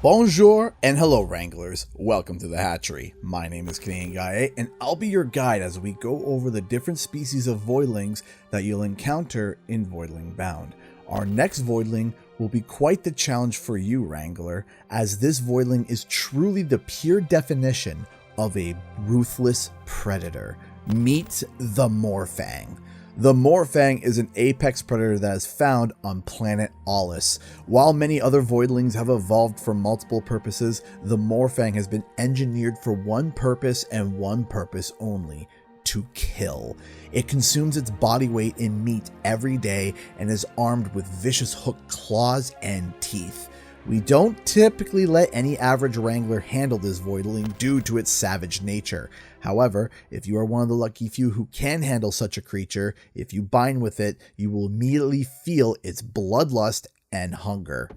Bonjour and hello Wranglers, welcome to the hatchery. My name is Canadian Guy A, and I'll be your guide as we go over the different species of voidlings that you'll encounter in Voidling Bound. Our next voidling will be quite the challenge for you, Wrangler, as this voidling is truly the pure definition of a ruthless predator. Meet the Morfang. The Morfang is an apex predator that is found on planet Alus. While many other voidlings have evolved for multiple purposes, the Morfang has been engineered for one purpose and one purpose only: to kill. It consumes its body weight in meat every day and is armed with vicious hooked claws and teeth. We don't typically let any average Wrangler handle this voidling due to its savage nature. However, if you are one of the lucky few who can handle such a creature, if you bind with it, you will immediately feel its bloodlust and hunger.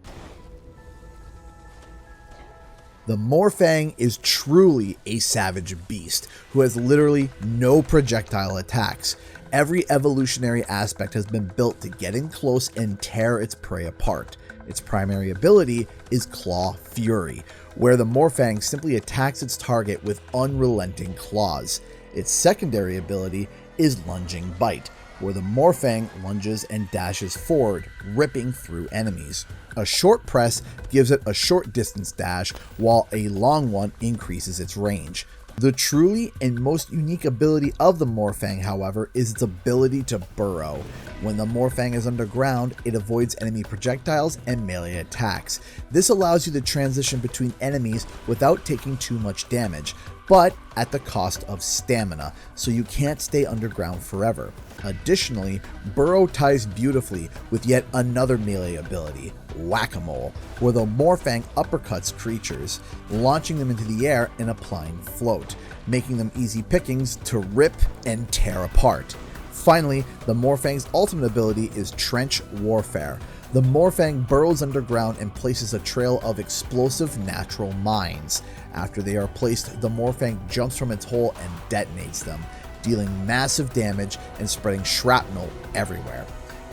The Morfang is truly a savage beast who has literally no projectile attacks. Every evolutionary aspect has been built to get in close and tear its prey apart. Its primary ability is Claw Fury, where the Morfang simply attacks its target with unrelenting claws. Its secondary ability is Lunging Bite, where the Morfang lunges and dashes forward, ripping through enemies. A short press gives it a short distance dash, while a long one increases its range. The truly and most unique ability of the Morfang, however, is its ability to burrow. When the Morfang is underground, it avoids enemy projectiles and melee attacks. This allows you to transition between enemies without taking too much damage, but at the cost of stamina, so you can't stay underground forever. Additionally, Burrow ties beautifully with yet another melee ability, Whack-a-Mole, where the Morfang uppercuts creatures, launching them into the air and applying float, making them easy pickings to rip and tear apart. Finally, the Morfang's ultimate ability is Trench Warfare. The Morfang burrows underground and places a trail of explosive natural mines. After they are placed, the Morfang jumps from its hole and detonates them, dealing massive damage and spreading shrapnel everywhere.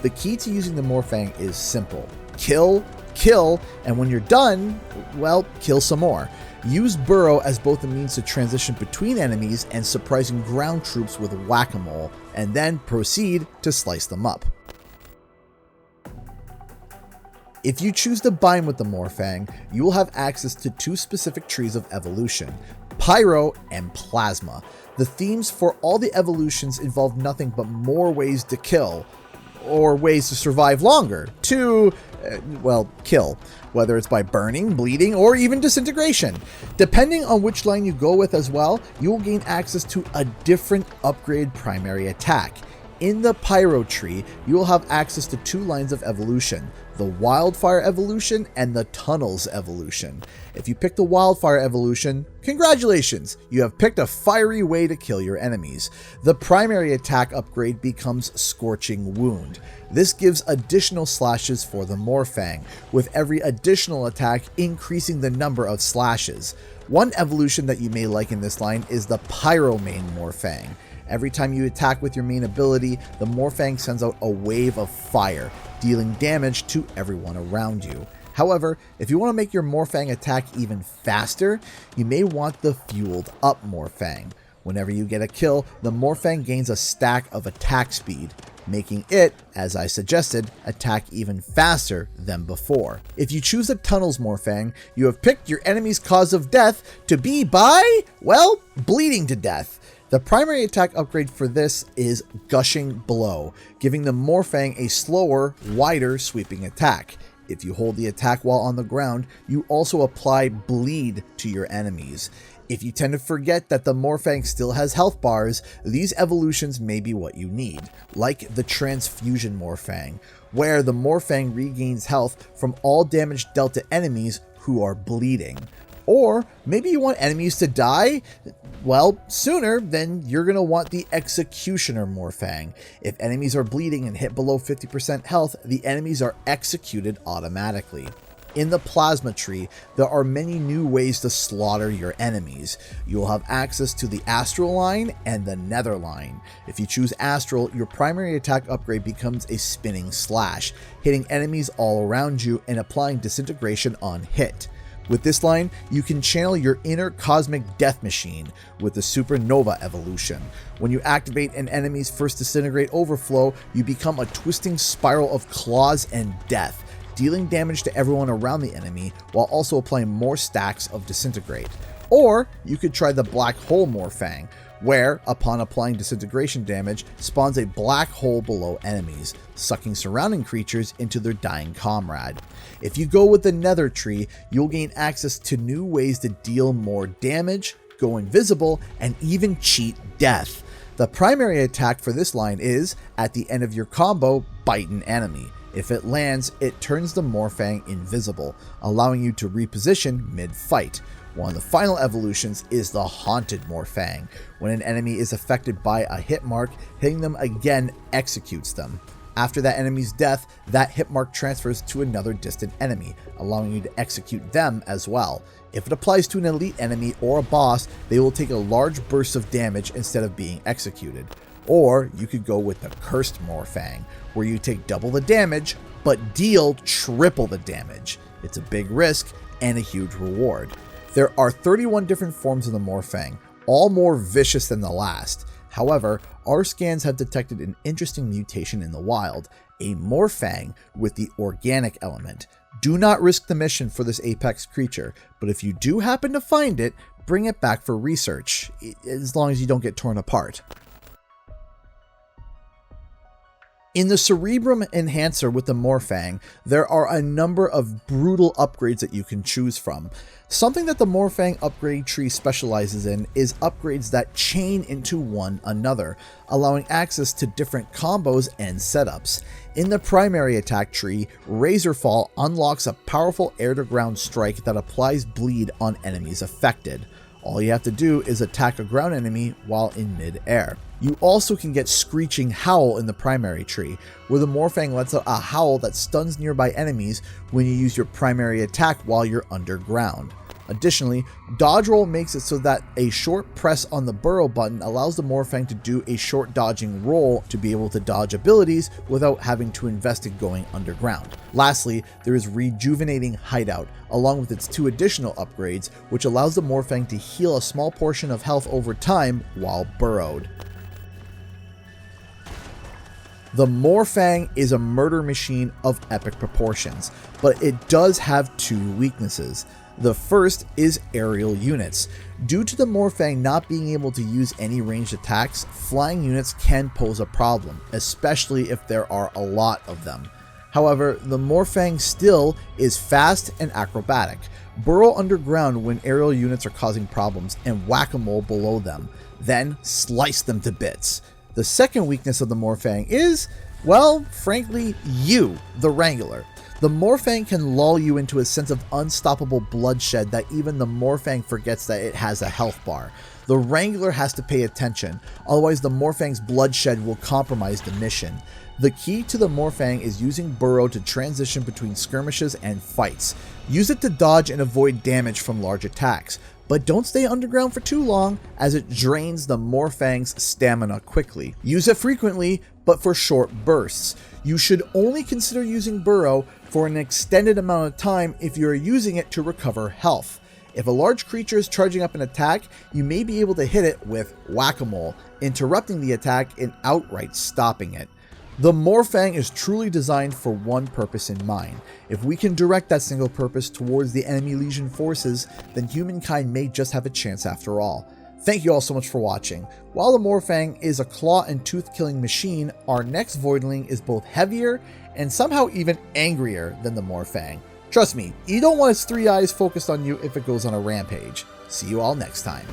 The key to using the Morfang is simple: kill, kill, and when you're done, well, kill some more. Use Burrow as both a means to transition between enemies and surprising ground troops with Whack-a-Mole, and then proceed to slice them up. If you choose to bind with the Morfang, you will have access to two specific trees of evolution: Pyro and Plasma. The themes for all the evolutions involve nothing but more ways to kill, or ways to survive longer, to, kill, whether it's by burning, bleeding, or even disintegration. Depending on which line you go with as well, you will gain access to a different upgraded primary attack. In the Pyro tree, you will have access to two lines of evolution: the Wildfire evolution and the Tunnels evolution. If you pick the Wildfire evolution, congratulations! You have picked a fiery way to kill your enemies. The primary attack upgrade becomes Scorching Wound. This gives additional slashes for the Morfang, with every additional attack increasing the number of slashes. One evolution that you may like in this line is the Pyro main Morfang. Every time you attack with your main ability, the Morfang sends out a wave of fire, dealing damage to everyone around you. However, if you want to make your Morfang attack even faster, you may want the Fueled Up Morfang. Whenever you get a kill, the Morfang gains a stack of attack speed, making it, as I suggested, attack even faster than before. If you choose the Tunnels Morfang, you have picked your enemy's cause of death to be by, bleeding to death. The primary attack upgrade for this is Gushing Blow, giving the Morfang a slower, wider sweeping attack. If you hold the attack while on the ground, you also apply Bleed to your enemies. If you tend to forget that the Morfang still has health bars, these evolutions may be what you need, like the Transfusion Morfang, where the Morfang regains health from all damage dealt to enemies who are bleeding. Or maybe you want enemies to die, sooner, then you're going to want the Executioner Morfang. If enemies are bleeding and hit below 50% health, the enemies are executed automatically. In the Plasma tree, there are many new ways to slaughter your enemies. You'll have access to the Astral line and the Nether line. If you choose Astral, your primary attack upgrade becomes a Spinning Slash, hitting enemies all around you and applying disintegration on hit. With this line, you can channel your inner cosmic death machine with the Supernova evolution. When you activate an enemy's first disintegrate overflow, you become a twisting spiral of claws and death, dealing damage to everyone around the enemy while also applying more stacks of disintegrate. Or you could try the Black Hole Morfang, where, upon applying disintegration damage, spawns a black hole below enemies, sucking surrounding creatures into their dying comrade. If you go with the Nether Tree, you'll gain access to new ways to deal more damage, go invisible, and even cheat death. The primary attack for this line is, at the end of your combo, bite an enemy. If it lands, it turns the Morfang invisible, allowing you to reposition mid-fight. One of the final evolutions is the Haunted Morfang. When an enemy is affected by a hit mark, hitting them again executes them. After that enemy's death, that hit mark transfers to another distant enemy, allowing you to execute them as well. If it applies to an elite enemy or a boss, they will take a large burst of damage instead of being executed. Or you could go with the Cursed Morfang, where you take double the damage, but deal triple the damage. It's a big risk and a huge reward. There are 31 different forms of the Morfang, all more vicious than the last. However, our scans have detected an interesting mutation in the wild, a Morfang with the organic element. Do not risk the mission for this apex creature, but if you do happen to find it, bring it back for research, as long as you don't get torn apart. In the Cerebrum Enhancer with the Morfang, there are a number of brutal upgrades that you can choose from. Something that the Morfang upgrade tree specializes in is upgrades that chain into one another, allowing access to different combos and setups. In the primary attack tree, Razorfall unlocks a powerful air-to-ground strike that applies bleed on enemies affected. All you have to do is attack a ground enemy while in mid-air. You also can get Screeching Howl in the primary tree, where the Morfang lets out a howl that stuns nearby enemies when you use your primary attack while you're underground. Additionally, Dodge Roll makes it so that a short press on the burrow button allows the Morfang to do a short dodging roll to be able to dodge abilities without having to invest in going underground. Lastly, there is Rejuvenating Hideout, along with its 2 additional upgrades, which allows the Morfang to heal a small portion of health over time while burrowed. The Morfang is a murder machine of epic proportions, but it does have 2 weaknesses. The first is aerial units. Due to the Morfang not being able to use any ranged attacks, flying units can pose a problem, especially if there are a lot of them. However, the Morfang still is fast and acrobatic. Burrow underground when aerial units are causing problems and whack-a-mole below them, then slice them to bits. The second weakness of the Morfang is, well, frankly, you, the Wrangler. The Morfang can lull you into a sense of unstoppable bloodshed that even the Morfang forgets that it has a health bar. The Wrangler has to pay attention, otherwise the Morfang's bloodshed will compromise the mission. The key to the Morfang is using Burrow to transition between skirmishes and fights. Use it to dodge and avoid damage from large attacks, but don't stay underground for too long, as it drains the Morfang's stamina quickly. Use it frequently, but for short bursts. You should only consider using Burrow for an extended amount of time if you are using it to recover health. If a large creature is charging up an attack, you may be able to hit it with Whack-a-Mole, interrupting the attack and outright stopping it. The Morfang is truly designed for one purpose in mind. If we can direct that single purpose towards the enemy Legion forces, then humankind may just have a chance after all. Thank you all so much for watching. While the Morfang is a claw and tooth killing machine, our next Voidling is both heavier and somehow even angrier than the Morfang. Trust me, you don't want its 3 eyes focused on you if it goes on a rampage. See you all next time.